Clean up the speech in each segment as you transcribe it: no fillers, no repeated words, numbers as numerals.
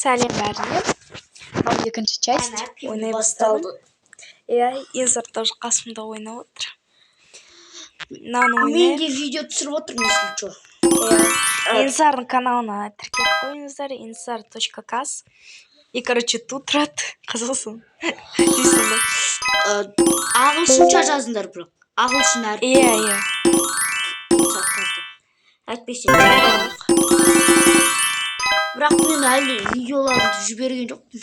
Сәлем бәріне. Ал екінші часть ойнай басталды. Инсард тоже қасымда ойнап отыр. Мен де видео түсіріп отырмын, если что. Инсардың каналына тіркеліп қойыңыздар. insard.cas. И, короче, тут тұрады. Қызылсын. Дейсің бе? Ағылшынша жазыңдар, бірақ. Ағылшын әрпі. Иә. Әйтпесе. Бірақ мен әлі видеоларды жіберген жоқпын.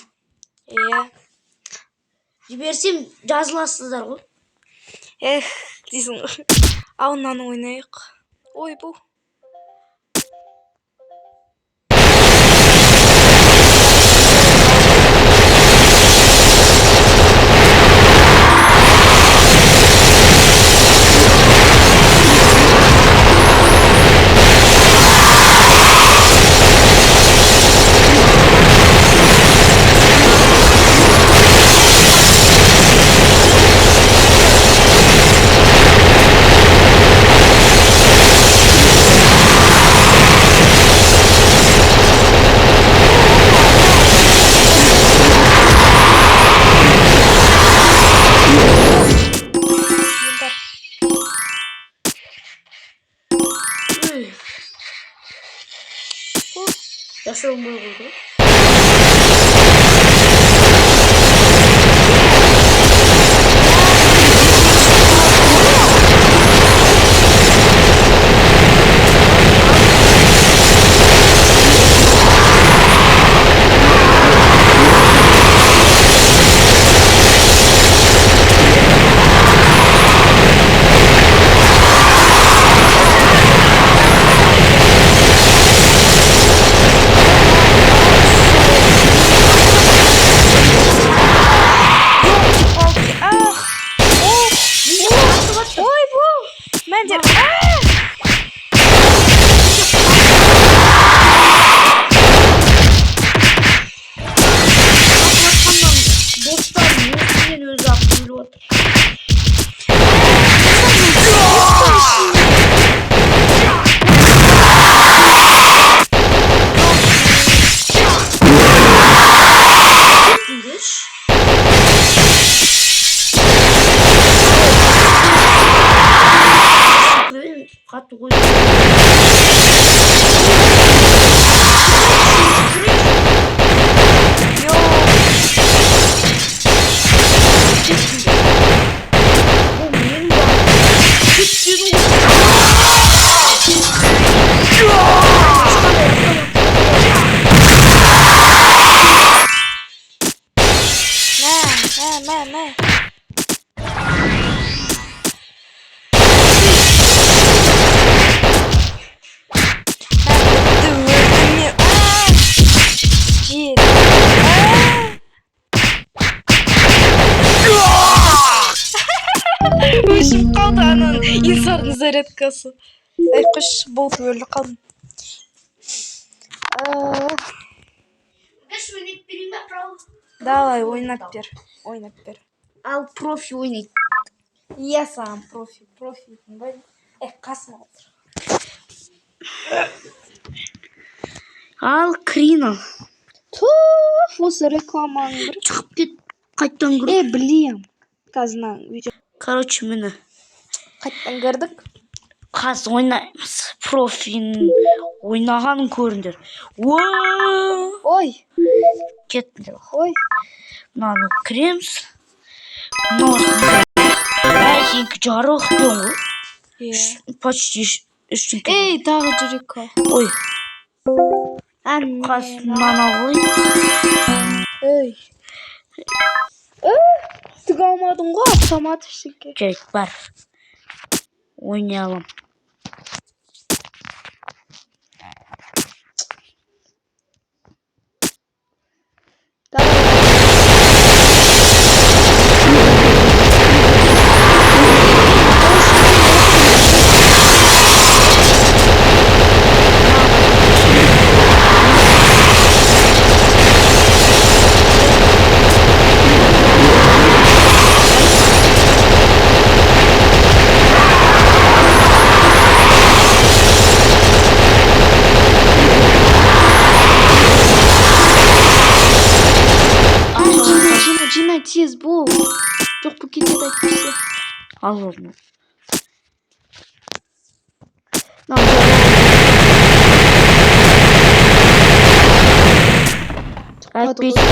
Иә. Жіберсем жазыласыздар ғой. Дейсің. Ал мынаны ойнайық. Ой, бұл. Yaşarım böyle oldu. Қатты қойды. Мә. Өшіп қалды ананың инсардың зарядкасы. Қош, болды өлі қалдым. Давай, ойнап бер. Ал профи ойнайды. Иә, саған профи. Қасым отыр. Ал крина. Осы рекламаның бір. Шығып кет. Қайттан кір. Білем. Қазынан видео. Короче, мені. Қайттан кірдік. Қаз ойнаймыз. Профин ойнағанын көріңдер. Ой. Кеттіңдер. Ой. Мынаны кіреміз. Сенікі жарық бен ғой. Почти үштің кет. Тағы жүрек. Ой. Қаз мынаны ғой. Түк алмадың ғой, автомат ішінке. Керек бар. Ойнayalım. Ал оны. Әйтпейсің.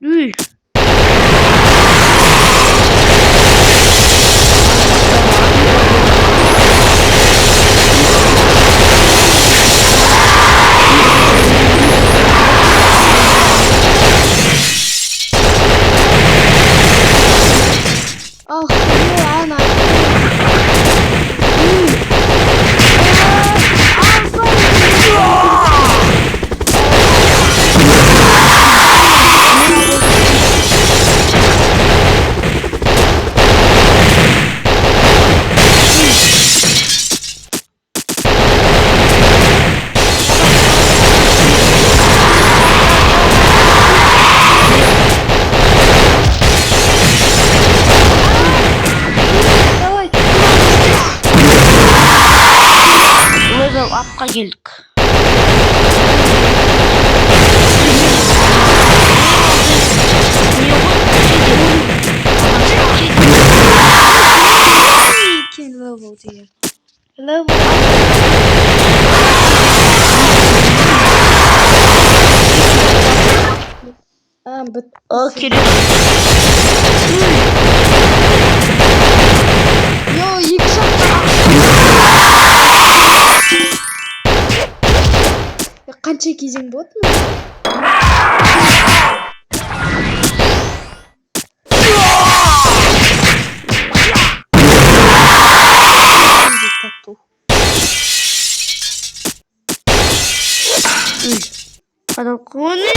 Үй. Апқа келдік. О, керек. Екі жақта. Қанша кезең болады ма? Adam kone.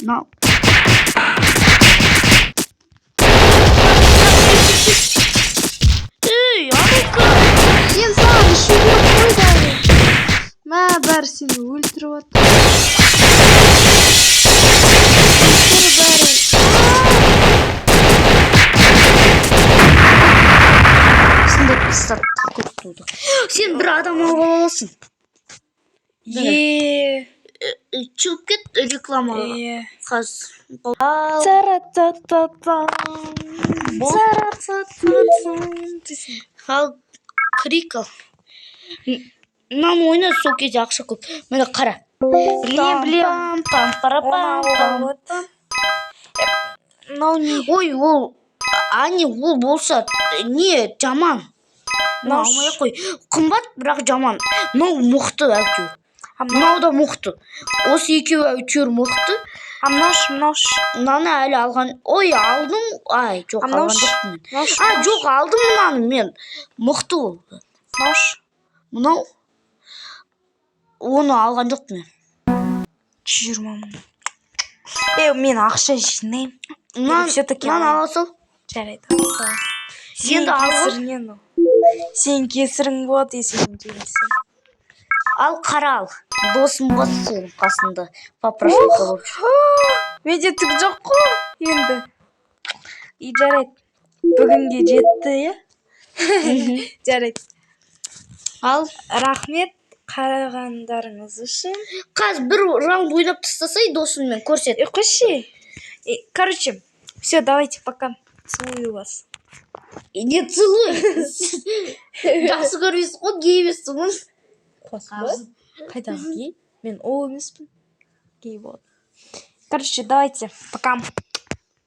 No. Сен саған ішуге қойды. Мә, бәрі сені өлтіріп отыр. Сен бір адам алып аласың. Шығып кет рекламаға. Қазір. Ал крикл. Мынаны ойна, сол кезде ақша көп. Міне қара. Білем. Ой, ол Ани, ол болса не жаман. Алмай қой. Қымбат, бірақ жаман. Мынау мықты әйтеуір. Мынау да мықты. Осы екеуі әйтеуір мықты. Мынауш. Мынаны әлі алған. Ой, алдым. Ай, жоқ, алған жоқпын мен. Жоқ, алдым мынаны мен. Мықты ол. Мынау. Оны алған жоқпын мен. 20 мың. Мен ақша жинаймын. Мынаны ала сал. Жарайды. Сен де алғы. Сен кесірің болады, сен жеңсің. Ал қара ал. Досым бас сенің қасында. Попрошайка болып. Менде түк жоқ қой енді. Жарайды. Бүгінге жетті, е? Жарайды. Ал. Рахмет қарағандарыңыз үшін. Қазір бір раунд ойнап тастасай досыммен көрсет. Қойшы. Короче, все, давайте, пока. Целую вас. Не целуй. Жақсы көресіз ғой, гей емессің ғой. Қайдағы гей? Мен ол емеспін. Гей болды. Короче, давайте, пока.